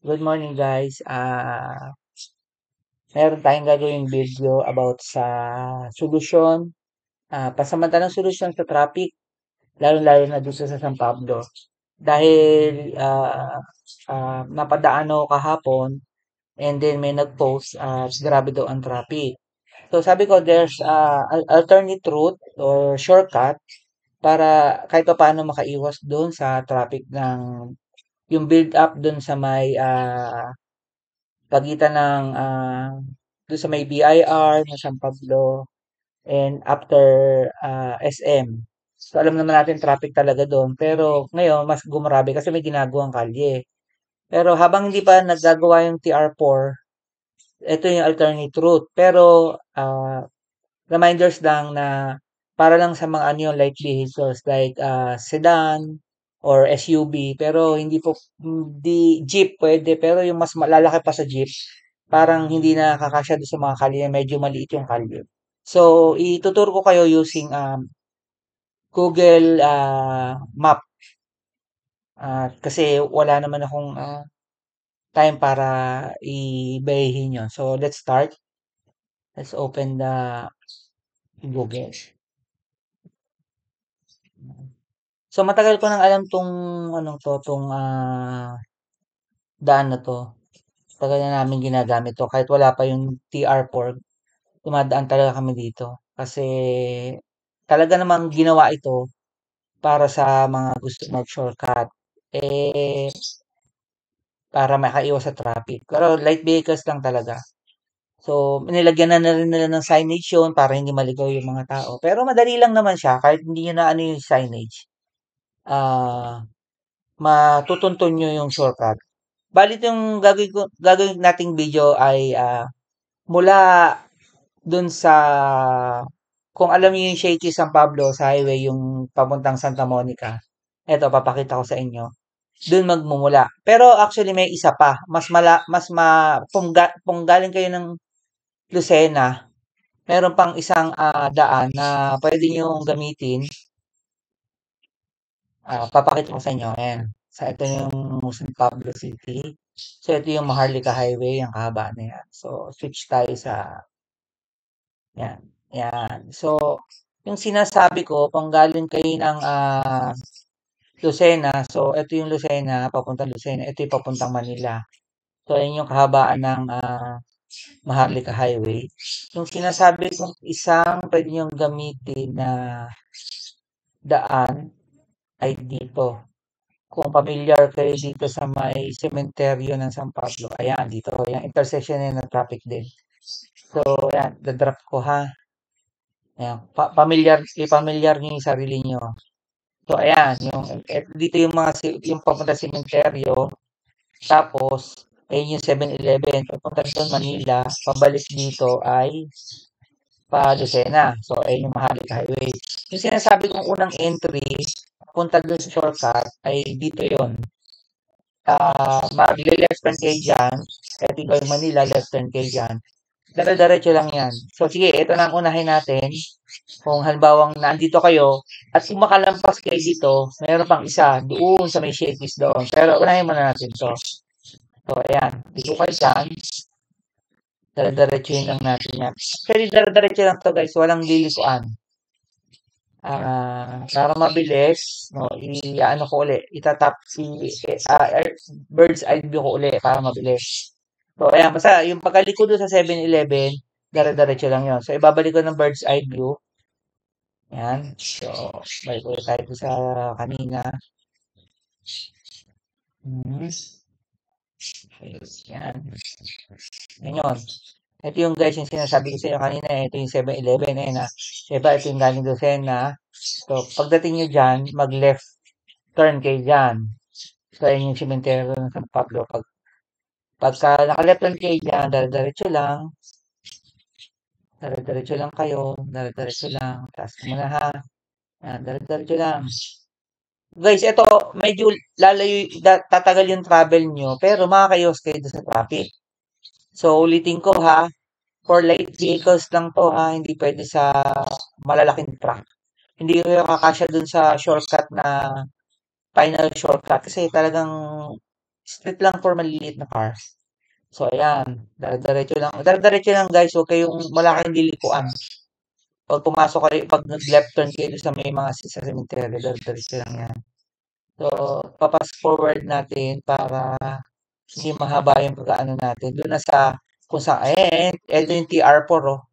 Good morning guys. Meron tayong gagawing video about sa solusyon, pasamantalang solusyon sa traffic, lalo-lalo na dito sa San Pablo. Dahil napadaan ako kahapon and then may nag-post grabe daw ang traffic. So sabi ko there's alternate route or shortcut para kahit pa paano makaiwas doon sa traffic ng yung build up doon sa may pagitan ng doon sa may BIR ng San Pablo and after SM. So alam naman natin traffic talaga doon. Pero ngayon mas gumrabe kasi may ginagawang kalye. Pero habang hindi pa naggagawa yung TR4, ito yung alternate route. Pero reminders lang na para lang sa mga ano yung light vehicles like sedan or SUV. Pero hindi jeep pwede. Pero yung mas malalaki pa sa jeep, parang hindi na kakasya doon sa mga kalye, medyo maliit yung kalye. So, ituturo ko kayo using Google Map. Kasi wala naman akong time para ibahin yun. So, let's start. Let's open the Google. So, matagal ko nang alam tong anong to, tong daan na to. Tagal na namin ginagamit to. Kahit wala pa yung TR4, dumadaan talaga kami dito. Kasi talaga namang ginawa ito para sa mga gusto mag-shortcut. Eh, para makaiwas sa traffic. Pero light vehicles lang talaga. So, nilagyan na rin nila ng signage yun para hindi maligaw yung mga tao. Pero madali lang naman siya kahit hindi nyo na ano yung signage. Ah, matutuntun nyo yung shortcut. Balit yung gagawin nating video ay mula dun sa kung alam niyo yung Shaky San Pablo sa highway, yung papuntang Santa Monica. Eto, papakita ko sa inyo. Dun magmumula. Pero actually may isa pa. Kung galing kayo ng Lucena, meron pang isang daan na pwede nyo gamitin. Papakita ko sa inyo. Ayan. So, ito yung San Pablo City. So, ito yung Maharlika Highway, ang kahabaan na yan. So, switch tayo sa, yan. Yan. So, yung sinasabi ko, kung galing kayo ng Lucena, so, ito yung Lucena, papuntang Lucena. Ito yung papuntang Manila. So, ayun yung kahabaan ng Maharlika Highway. Yung sinasabi kong isang pwede niyong gamitin na daan ay dito. Kung familiar kayo dito sa may sementeryo ng San Pablo, ayan, dito. Yung intersection na ng traffic din. So, ayan, dadrop ko ha. Ayan, i-familiar niyo yung sarili niyo. So, ayan, dito yung yung papunta sementeryo. Tapos, ayun yung 7-Eleven. Papunta doon Manila, pabalik dito ay pa Lucena. So, ayun yung Maharlika Highway. Yung sinasabi kong unang entry, punta doon sa shortcut, ay dito yon. Magle-left turn kayo dyan. Kahit ikaw yung Manila, left turn kayo dyan. Dire-diretso lang yan. So, sige, ito na ang unahin natin. Kung halimbawang nandito kayo, at kung makalampas kayo dito, mayroon pang isa, doon sa may Shakey's doon. Pero unahin muna natin to. So, ayan. Dito kayo dyan. Dire-diretsuhin lang natin yan. Actually, dire-diretso lang to guys. Walang lilikuan. Para mabilis, no, i-ano ko uli, itatap bird's eye view ko uli para mabilis. So, ayan, basta yung pagkaliko doon sa 7-Eleven, dire-diretso lang yon. So, ibabalik ko ng bird's eye view. Ayan. So, balik ulit tayo sa kanina. Hmm. Ayan. Yan yun. Ito yung guys, yung sinasabi ko sa inyo kanina, ito yung 7-Eleven, eh, na. Diba, ito yung galing Lucena. So, pagdating nyo dyan, mag-left turn kayo dyan. So, ayun yung cemetery ng San Pablo. Pagka naka-left turn kayo dyan, dire-diretso lang. Dire-diretso lang kayo. Dire-diretso lang. Taas ko muna ha. Yan, dire-diretso lang. Guys, ito, medyo tatagal yung travel nyo, pero makakayos kayo doon sa traffic. So, ulitin ko ha, for light vehicles lang to ha, hindi pwede sa malalaking truck. Hindi kayo kakasya dun sa shortcut na final shortcut kasi talagang Street lang for maliliit na cars. So, ayan, dire-diretso lang guys, huwag kayong, wala kayong lilikuan. Pag pumasok kayo, pag nag-left turn kayo sa may mga sa cemetery, dire-diretso lang yan. So, papas forward natin para hindi mahaba yung pag-ano natin. Doon na sa, kung sa, eto yung TR4, oh.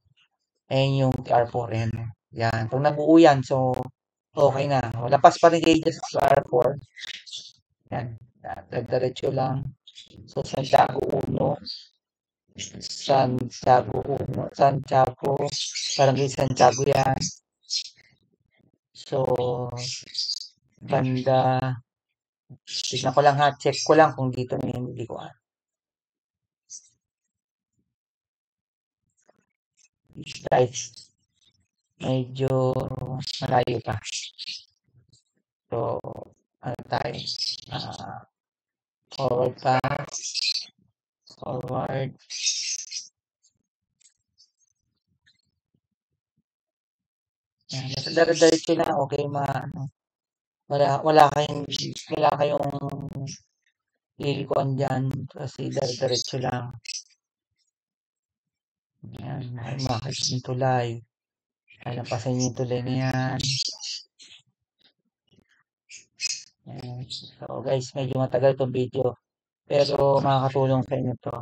Ayan yung TR4, yan. Yan, pag nabuo yan, so, okay na. Lapas pa rin kayo dyan sa TR4. Yan, diretso lang. So, Santiago 1, Santiago 1, Santiago, Barangay Santiago yan. So, banda, tignan ko lang ha, check ko lang kung dito na yung hindi ko guys, medyo malayo pa. So, ano tayo? Ah, forward pa, forward. Yan, basta dire-diretso lang, okay, ano, wala kayong lilikuan dyan kasi dire-diretso lang. Yan, ay makikita yung tulay. Lalampasan niyo yung tulay na yan. Yan. So guys, medyo matagal tong video. Pero makakatulong sa inyo to.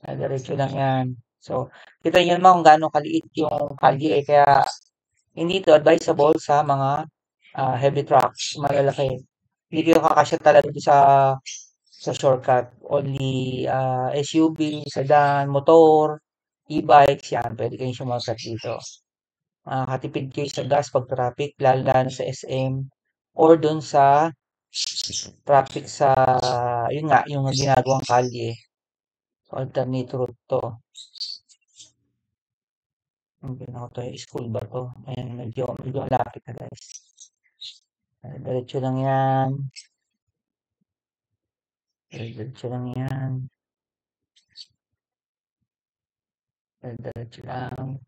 Diretso lang yan. So, kita niyo naman kung gaano kaliit yung kalye kaya hindi to advisable sa mga heavy trucks, malalaki. Hindi kayo kakasya talaga dito sa shortcut. Only SUV, sedan, motor, e-bikes, yan. Pwede kayong shortcut dito. Makakatipid kayo sa gas pag traffic, lalo sa SM or dun sa traffic sa, yun nga, yung ginagawang kalye. Alternate route to. Ang pinaka to, school ba to? Ayan, medyo malapit na guys. Diretso lang yan. Diretso lang yan. Diretso lang.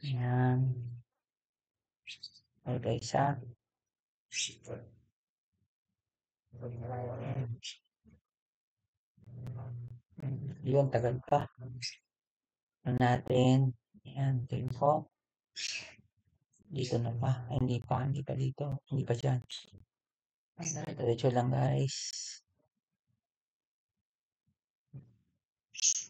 Ayan. Okay guys ha. Yun, tagal pa. Ano natin. Ayan, tingin ko. Dito na pa. Ay, hindi pa dito. Hindi pa dyan. Diretso lang guys.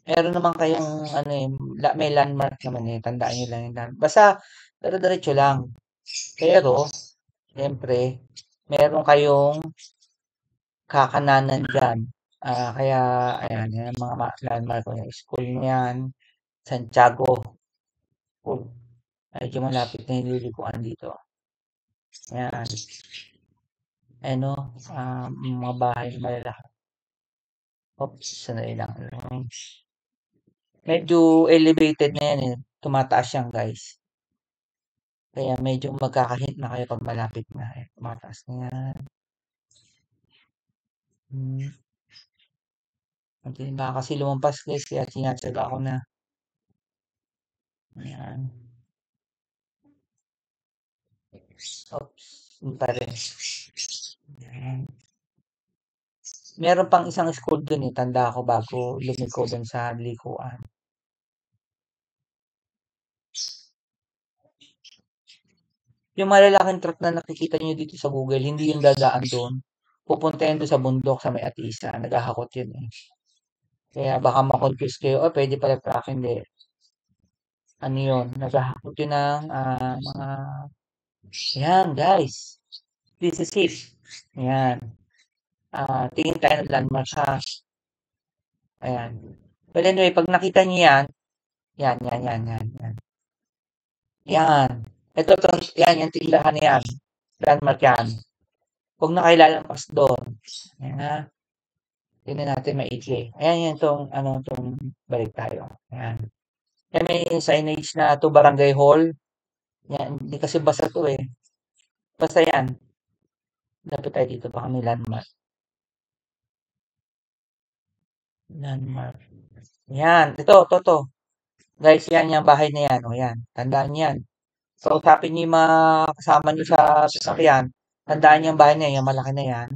Meron naman kayong ano may landmark naman tandaan niyo lang yung landmark. Basta dire-diretso lang. Pero siyempre meron kayong kakananan diyan. Kaya ayan, yan ang mga landmark ko. Yung school niyan, Santiago. School. Medyo malapit na yung lilikuan dito. Ayan. Ano, mga bahay malalaki. Oops, sandali lang. Medyo elevated na yan Tumataas yan guys. Kaya medyo magkaka-hint na kayo pag malapit na. Tumataas na yan. Hindi na kasi lumampas guys kaya tinatsaga ko na. Ayan. Oops. Hindi pa rin. Ayan. Meron pang isang school dun tanda ko bago lumiko dun sa likuan. Yung malalaking truck na nakikita nyo dito sa Google, hindi yung dadaan doon. Pupunta yan doon sa bundok sa may Atisa. Naghahakot yun Kaya baka ma-confuse kayo, pwede pala truck, hindi. Ano yun? Naghahakot yun ng mga, yan guys. This is it. Yan. Tingin tayo ng landmark ha. Ayan. But anyway, pag nakita niyo yan. Yan. Ito, yan, yung tindahan na yan. Landmark yan. Huwag na kayo lalampas doon. Ayan ha. Tingnan natin maigi. Ayan yan itong balik tayo. Ayan. Yan may signage na to Barangay Hall. Yan, hindi kasi basta to Basta yan. Dapat tayo dito, baka may landmark. Landmark. Yan, to. Guys, yan yung bahay na yan. O yan, tandaan niyo yan. So, usapin niyo yung mga kasama niyo sa sasakyan. Tandaan niyo yung bahay na yan, yung malaki na yan.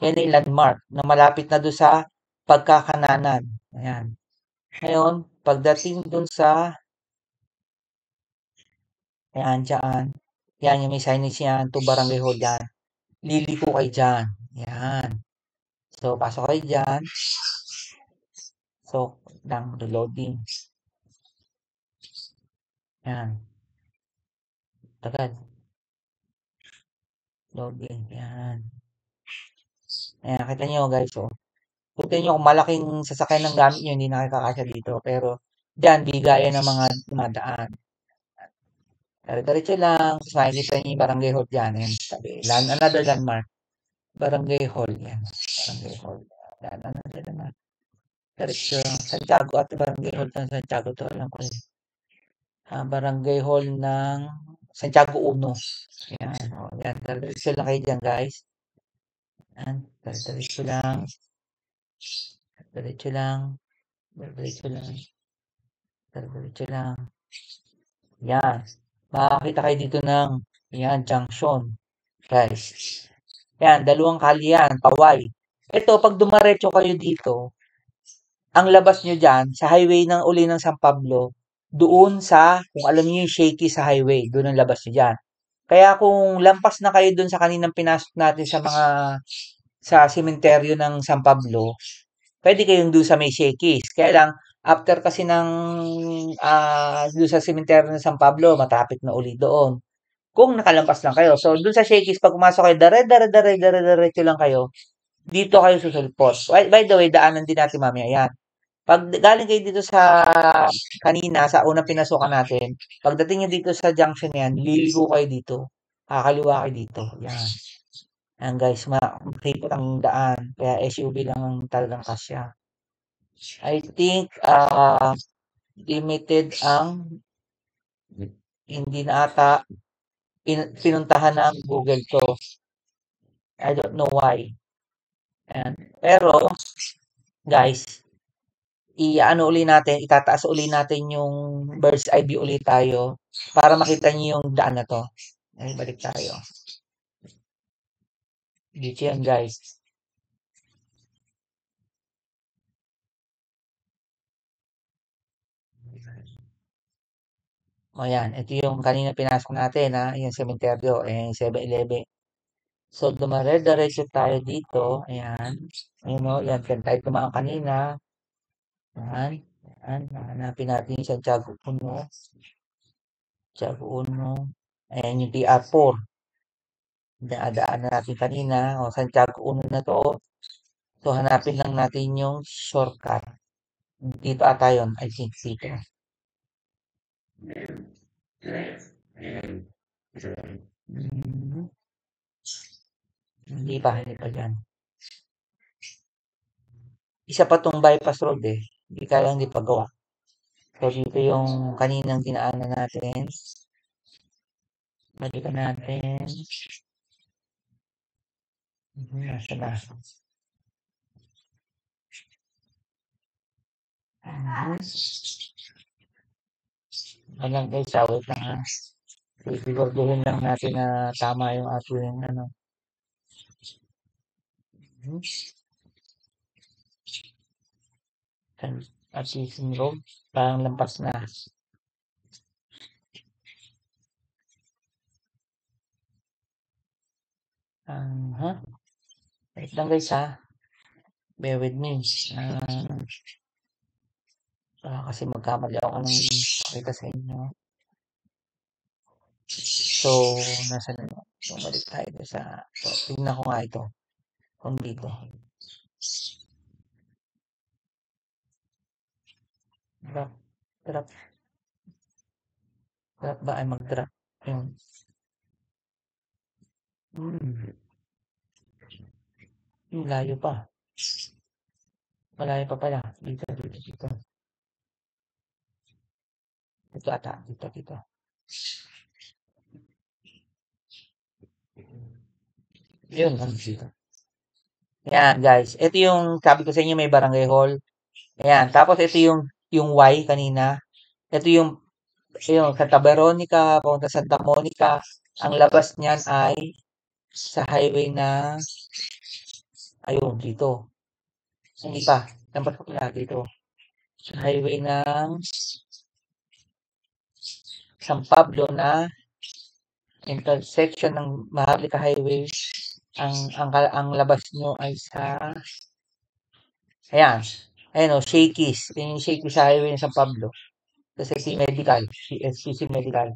Yan yung landmark na malapit na doon sa pagkakananan. Ayan. Ngayon, pagdating doon sa, ayan, dyan, yan yung may signage yan, to Barangay Hall yan. Liliko kayo dyan. Yan. So, pasok kayo dyan. So, lang, reloading. Yan. Tagal. Loading. Yan. Ayan, kita nyo guys, oh. Kita nyo kung malaking sasakyan ng gamit nyo, hindi nakakasya dito. Pero, dyan, bigayan ng mga dumadaan. Diretso lang, tapos makikita nyo yung Barangay Hall dyan. Ayan, tabi. Another landmark. Barangay Hall. Yan. Barangay Hall. Yan, another landmark. Diretso lang. Santiago at Barangay Hall ng Santiago to. Alam ko yun. Barangay Hall ng Santiago 1. Yan. O, yan. Diretso lang kayo dyan, guys. Yan. Diretso lang. Diretso lang. Diretso lang. Diretso lang. Yan. Makakita kayo dito ng yan, junction. Guys. Yan, dalawang kali yan, paway. Ito, pag dumaretso kayo dito, ang labas nyo dyan, sa highway ng uli ng San Pablo, doon sa, kung alam niyo yung shaky sa highway, doon ang labas nyo dyan. Kaya kung lampas na kayo doon sa kaninang pinasok natin sa mga, sa sementeryo ng San Pablo, pwede kayong doon sa may shakies. Kaya lang, after kasi ng, doon sa sementeryo ng San Pablo, matapik na uli doon. Kung nakalampas lang kayo. So, dun sa Shakey's, pag pumasok kayo, diretso lang kayo. Dito kayo susulpot. By the way, daanan din natin mamaya. Yan. Pag galing kayo dito sa kanina, sa unang pinasukan natin, pagdating nyo dito sa junction na yan, liligo kayo dito. Kakaliwa kayo dito. Yan. Yan guys, makipot ang daan. Kaya SUV lang ang talagang kasya. I think, limited ang hindi na ata pinuntahan ng Google to. I don't know why. Ayan. Pero, guys, i-ano uli natin, itataas uli natin yung bird's eye view uli tayo para makita niyo yung daan na to. Ay, balik tayo. Dito yan, guys. O yan, ito yung kanina pinasok natin, ha, yung cementerio, eh, 7-Eleven. So, dumare-diretso tayo dito. Ayan. Ayun o, yan, dyan tayo tumaan kanina. Ayan. Ayan, hanapin natin yung Santiago Puno. Santiago Uno. Ayan yung PR4. Dinadaan na natin kanina. O, Santiago Uno na to. So, hanapin lang natin yung shortcut. Dito ata yun. I think dito. Hmm, hindi pa dyan. Isa pa tong bypass road eh. Hindi kaya hindi pa gawa. So, dito yung kaninang dinaanan natin. Balikan natin. Nasa na? Walang guys, wait lang ha. Siguraduhin lang natin na tama yung ating ano. At yung road, parang lampas na. Ha? Wait lang guys ha. Bear with me. Kasi magkamali ako ng pakita sa inyo. So, nasa na? Bumalik tayo sa, so, tignan ko nga ito. Kung dito. Drop. Drop. Drop ba ay mag-drop? Yun. Layo pa. Malayo pa pala. Dito. Ito ata. Dito. Yun. Dito. Ayan, guys. Ito yung sabi ko sa inyo may barangay hall. Ayan. Tapos ito yung Y kanina. Ito yung Santa Veronica, papunta Santa Monica. Ang labas niyan ay sa highway na Ayun, dito. Hindi pa. Dapat ko pala dito. Sa highway ng San Pablo na intersection ng Maharlika Highway. Ang labas nyo ay sa, ayan. Ayan o, Shakey's. Yun yung Shakey's sa highway ng San Pablo. Sa SC Medical. SPC Medical.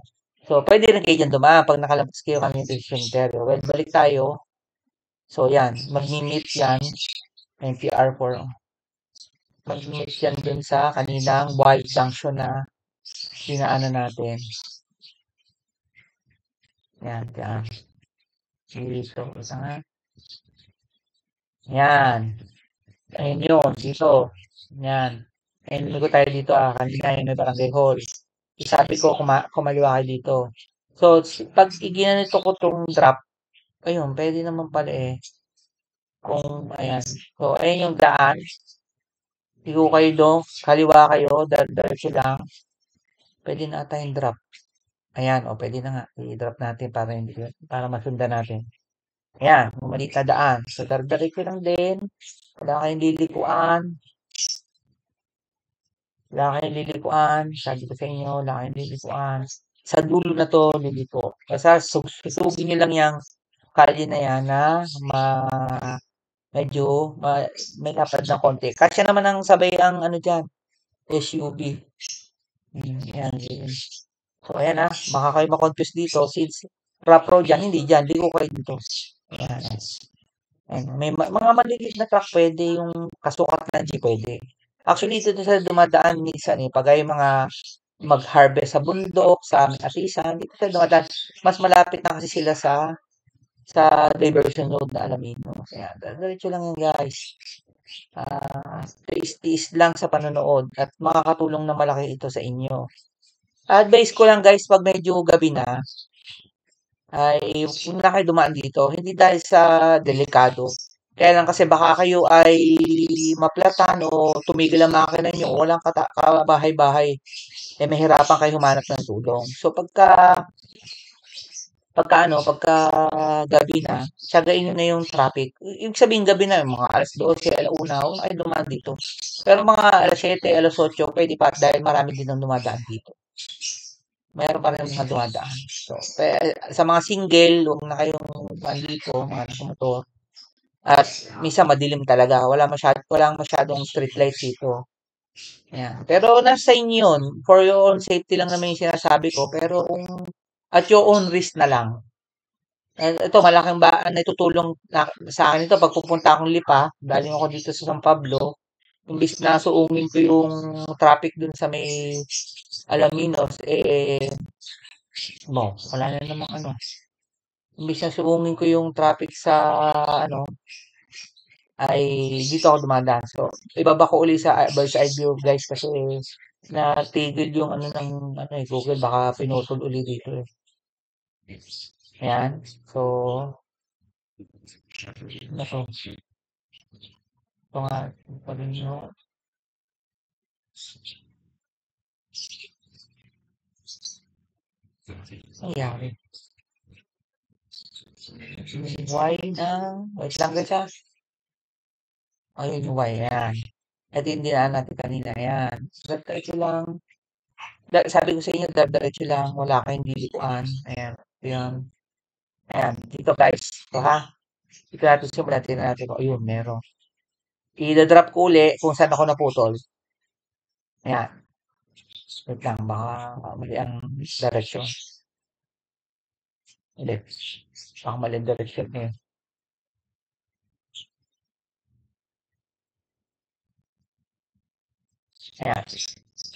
So, pwede rin kayo dyan dumaan pag nakalabas kayo kami ng cemetery. Well, balik tayo. So, yan. Mag-meet yan. NPR4. Mag-meet yan dun sa kaninang Buhay Junction na dinaanan natin. Yan, yan. Dito. Isa nga. Yan. Ayun yun. Dito. Yan. Ayun, lumigo tayo dito kanina yun may barangay hall. Sabi ko, kumaliwa kayo dito. So, pag iginanito ko tong drop, ayun, pwede naman pala eh. Kung, ayan. So, ayun yung daan. Ligo kayo doon, kaliwa kayo, diretso lang. Pwede na tayong drop. Ayan, o, pwede na nga. I-drop natin para hindi, para masundan natin. Ayan, maliit na daan. So, diretso lang din. Wala kayong lilikuan. Wala kayong lilikuan. Sabi ko sa inyo, wala kayong lilikuan. Sa dulo na to, liliko. Basta susugin nyo lang yung kalye na yan na medyo may lapad na konti. Kasya naman ang sabay ang ano dyan, SUV. Yan, yan. So, ayan baka kayo ma-confuse dito since rough road yan, hindi dyan, liko kayo dito. Ayan. Ayan. May mga maliliit na truck pwede, yung kasukat ng jeep pwede. Actually, dito sa dumadaan minsan pag ay mga mag-harvest sa bundok, sa aming asisan, dito sa dumadaan, mas malapit na kasi sila sa diversion road na Alamino. Kaya, diretso lang yan guys. Tiis-tiis lang sa panonood at makakatulong na malaki ito sa inyo. Advice ko lang guys, pag medyo gabi na, ay huwag na kayo dumaan dito. Hindi dahil sa delikado. Kaya lang kasi baka kayo ay maplatan o tumigil ang makina nyo o walang kabahay-bahay. Mahirapan kayo humanap ng tulong. So pagka gabi na, tiyagain nyo na yung traffic. Ibig sabihin gabi na, mga alas 12, alauna, huwag na kayo dumaan dito. Pero mga alas 7, alas 8, pwede pa dahil marami din ang dumadaan dito. Mayroon pa rin mga dumadaan. So, sa mga single, huwag na kayong dito, mga nakamotor. At minsan madilim talaga. Walang masyadong street light dito. Ayan. Pero nasa inyo yun. For your own safety lang naman yung sinasabi ko. Pero kung at your own risk na lang. And ito, malaking naitutulong sa akin ito. Pag pupunta akong Lipa, galing ako dito sa San Pablo, imbis na suungin ko yung traffic dun sa may Alaminos, wala na namang ano. Imbis na suungin ko yung traffic sa ano, ay dito ako dumadaan. So, ibaba ko uli sa bird's eye view guys kasi natigil yung ano ng ano Google baka pinutol uli dito eh. Ayan. So, nako. Ito nga, pa rin yung nangyari. Why na? Wait lang guys ha. Ayun yung why. Ayan. Ito yung dinaan natin kanina. Ayan. Diretso lang. Sabi ko sa inyo, diretso lang. Wala kayong lilikuan. Ayan. Ayan. Ayan. Dito guys. Ito ha. Dito natin simulan. Tingnan natin kung ayun, meron. I-drop ko uli kung saan ako naputol. Ayan. Wait lang. Baka mali ang direction. Hindi. Baka mali ang direction eh. Ayan.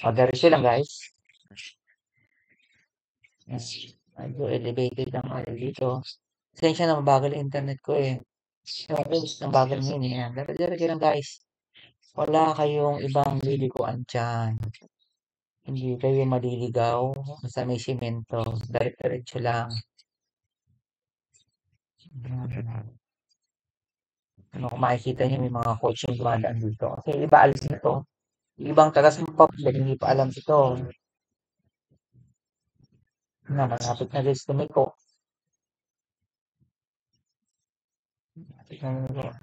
O, direction lang guys. Ayan. Medyo elevated lang dito. Pasensya na mabagal ang internet ko eh. Yung post ng bagal ngayon eh. Ayan. Dire-diretso lang guys. Wala kayong ibang lilikuan dyan. Hindi kayo maliligaw sa may simento. Dire-diretso lang. Ano, kung makikita niyo may mga coach yung dumadaan dito. Kasi iba alis na to. Ibang taga-Sampap, hindi pa alam ito. Na, malapit na guys tumiko. Malapit na tumiko.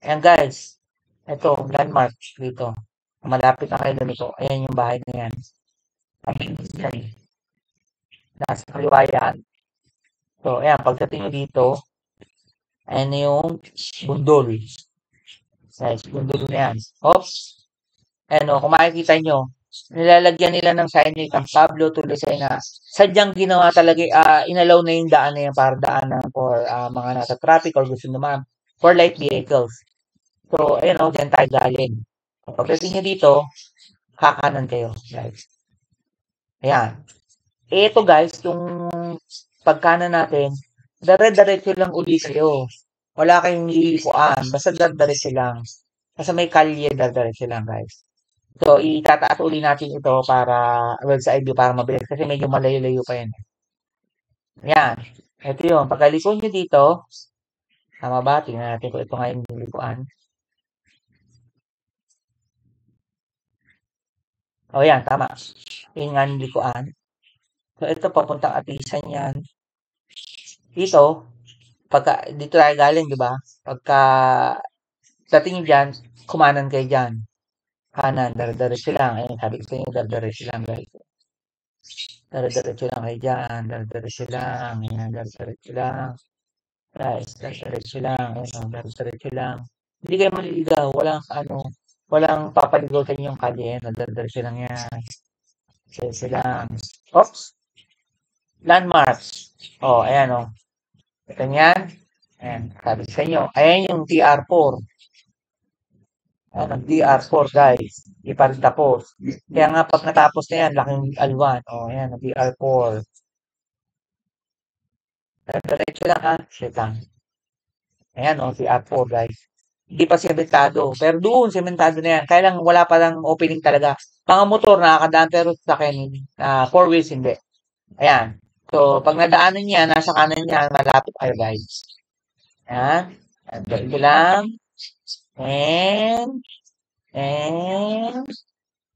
Ayan guys, ito, landmark dito. Malapit na kayo dito. Ayan yung bahay na yan. Mabilis yan. Nasa kaliwa yan. So, ayan, pagdating nyo dito, ayan na yung bundol. Guys, bundol na yan. Oops. Ayan o, kung makikita nyo, nilalagyan nila ng signage ang Pablo Tulisay na sadyang ginawa talaga, inalaw na yung daan na yan para daanan for mga nasa traffic or gusto naman for light vehicles. So, ayan o, dyan tayo galing. Pagdating nyo dito, kakanan kayo, guys. Ayan. Ito guys, yung pagkanan natin, dare-diretso lang uli kayo. Wala kayong lilipuan. Basta dare-diretso lang. Basta may kalye, dare-diretso lang guys. So, itataas uli natin ito para, well, sa ID para mabilis kasi medyo malayo-layo pa yan. Yan. Ito yun. Pagkaliko nyo dito, tama ba? Tingnan natin kung ito nga yung nilikuan. O yan, tama. Yung nga nilikuan. So, ito papuntang Atisan yan. Dito, dito tayo galing, di ba? Pagka dating dyan, kumanan kayo dyan. Kanan, dare-diretso lang. Ayun, sabi ko sa inyo, dare-diretso lang, guys. Dare-diretso lang kayo dyan. Dare-diretso lang. Ayan, dare-diretso lang. Guys, dare-diretso lang. Ayun, dare-diretso lang. Hindi kayo maliligaw. Walang papaligaw sa inyong kalye. Ayun, dare-diretso lang yan. Diretso lang. Oops! Landmarks. Oh, ayan, oh. Ito yan. Ayan, sabi sa inyo. Ayan yung TR4. Ayan, DR4 guys. Di pa rin tapos. Kaya nga pag natapos na yan, laking alwan. O, ayan, DR4. Diretso lang ha. Shit lang. Ayan o, DR4 guys. Hindi pa sementado. Pero doon, sementado na yan. Kaya lang, wala pa lang opening talaga. Mga motor nakakadaan pero sa akin, four wheels hindi. Ayan. So, pag nadaanan niya, nasa kanan niya, malapit kayo guys. Ayan. Diretso lang. And, and,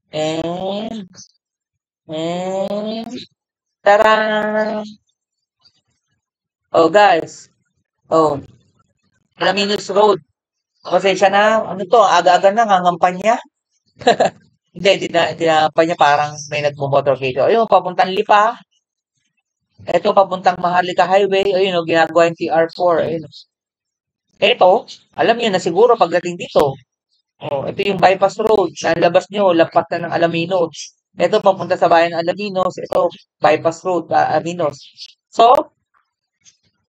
and, and, tara! Oh, guys. Oh, Alaminos Road. Pasensya na. Ano to? Aga-aga na. Ngangampanya. Hindi, di na kampanya. Parang may nagmumotorcade. Ayun, papuntang Lipa. Ito, papuntang Maharlika Highway. Ayun, oh, ginagawa yung TR4. Ayun. Ito, alam niyo na siguro pagdating dito. Oh, ito yung bypass road. Nalabas nyo, lapat na ng Alaminos. Ito, papunta sa bayan ng Alaminos. Ito, bypass road, Alaminos. So,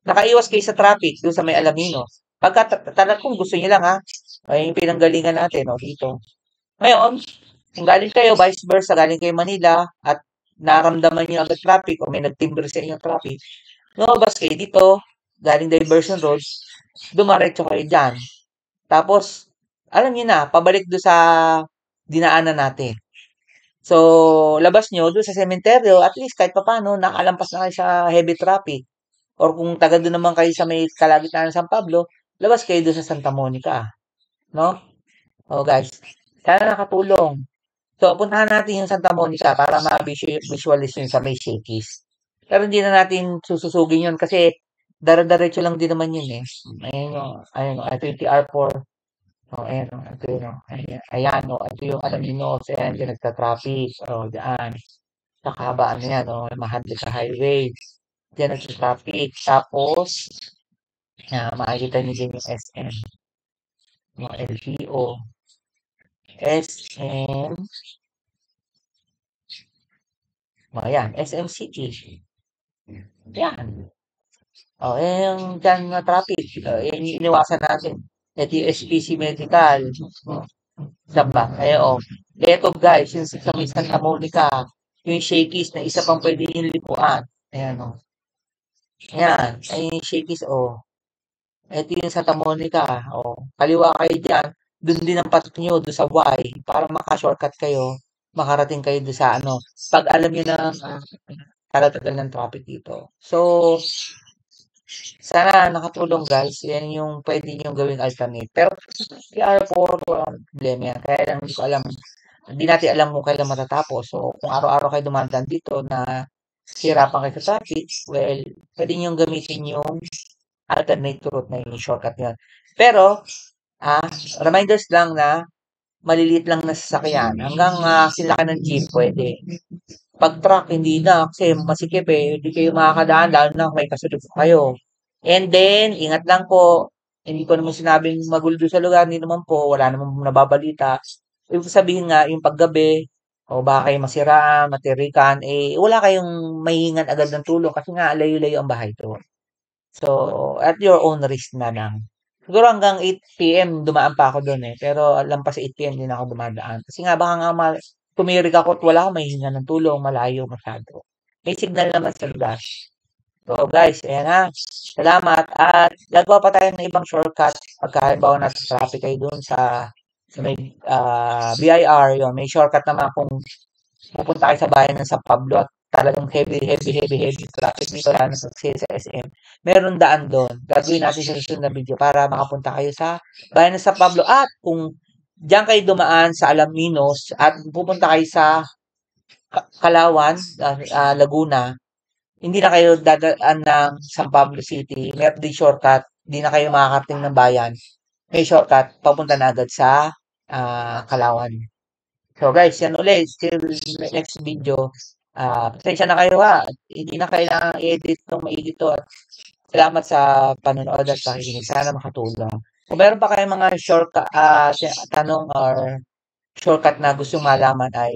nakaiwas kayo sa traffic doon sa may Alaminos. Pagka talagang kung gusto niyo lang ha, ay yung pinanggalingan natin no, dito. Ngayon, kung galing kayo, vice versa, galing kayo Manila at naramdaman niyo agad traffic o may nagtimbre sa inyo traffic, lumabas kayo dito, galing Diversion Road, dumaretso kayo dyan. Tapos, alam niyo na, pabalik doon sa dinaanan natin. So, labas nyo doon sa sementeryo, at least kahit papano, nakalampas na kayo sa heavy traffic. Or kung taga doon naman kayo sa may kalagitnaan ng San Pablo, labas kayo doon sa Santa Monica. No? Oh guys, sana nakatulong. So, puntahan natin yung Santa Monica para ma-visualize yun sa may Shakey's. Pero hindi na natin sususugin yun kasi dara-diretso lang din naman yun eh. Ayun o, ito yung TR4. Oh, ayan o, ito yun o. Ayan o, ito yung Alaminos. Ayan, yung nagta-traffic. O, daan. Nakabaan na yan o, Maharlika Highway. Diyan nagta-traffic. Tapos, makikita niyo din yung SM. Mga LTO. SM. Ayan, SM City. Yan. O, yung dyan na traffic. Yan yung iniwasan natin. Ito yung SPC Medical. Isa pa. O. Ito guys, yung sa may Santa Monica. Yung Shakey's na isa pang pwede yung lipuan. Ayan o. Ayan. Ay, yung Shakey's o. Ito yung Santa Monica. O. Kaliwa kayo dyan. Doon din ang patok nyo, doon sa Y. Para maka-shortcut kayo. Makarating kayo doon sa ano. Pag alam nyo na kalatagal ng traffic dito. So, sana nakatulong guys. Yan yung pwede nyo gawing alternate. Pero PR4, walang problema yan. Kaya lang hindi ko alam. Hindi natin alam kung kailan matatapos. So, kung araw-araw kayo dumadaan dito na hirapan kayo sa traffic, well, pwede nyo gamitin yung alternate route na yung shortcut nyo. Pero, Ah, reminders lang na maliliit lang na sasakyan hanggang sinlaki ng jeep pwede. 'Pag truck hindi na kasi masikip, eh, hindi kayo makakadaan lalo na kung may kasunod pa kayo. And then ingat lang po, hindi ko naman sinabing magulo dun sa lugar, hindi naman po, wala namang nababalita. Ibig sabihin nga yung paggabi o baka kayo masiraan, matirikan, eh, wala kayong mahihingan agad ng tulong kasi nga layo-layo ang bahay doon. So, at your own risk na lang. Siguro hanggang 8 PM dumaan pa ako dun, eh, pero lampas 8 PM hindi na ako dumadaan. Kasi nga baka nga tumirik ako at wala akong mahihingan ng tulong, malayo masyado. May signal naman sa lugar. So guys, ayan na. Salamat at gagawa pa tayo ng ibang shortcut pagka halimbawa nasa traffic kayo dun sa may BIR, yun. May shortcut naman kung pupunta kayo sa bayan ng San Pablo at talagang heavy traffic dito lalo sa SM. Meron daan doon. Gagawin natin sa susunod na video para makapunta kayo sa bayan ng San Pablo at kung diyan kayo dumaan sa Alaminos at pupunta kayo sa Kalawan, Laguna, hindi na kayo dadaan ng San Pablo City. Meron din shortcut. Hindi na kayo makakarating ng bayan. May shortcut. Papunta na agad sa Kalawan. So guys, yan ulit. Till next video. Pasensya na kayo ha. Hindi na kailangan i-edit ng maigi to. At salamat sa panonood at pakikinig. Sana makatulong. Kung meron pa kayong mga shortcut, tanong or shortcut na gustong malaman ay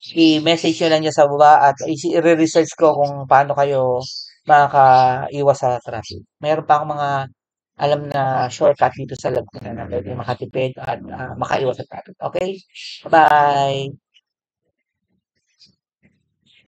i-message nyo lang niya sa baba at i-research ko kung paano kayo makakaiwas sa traffic. Meron pa akong mga alam na shortcut dito sa Laguna na pwede makatipid at makaiwas sa traffic. Okay? Bye!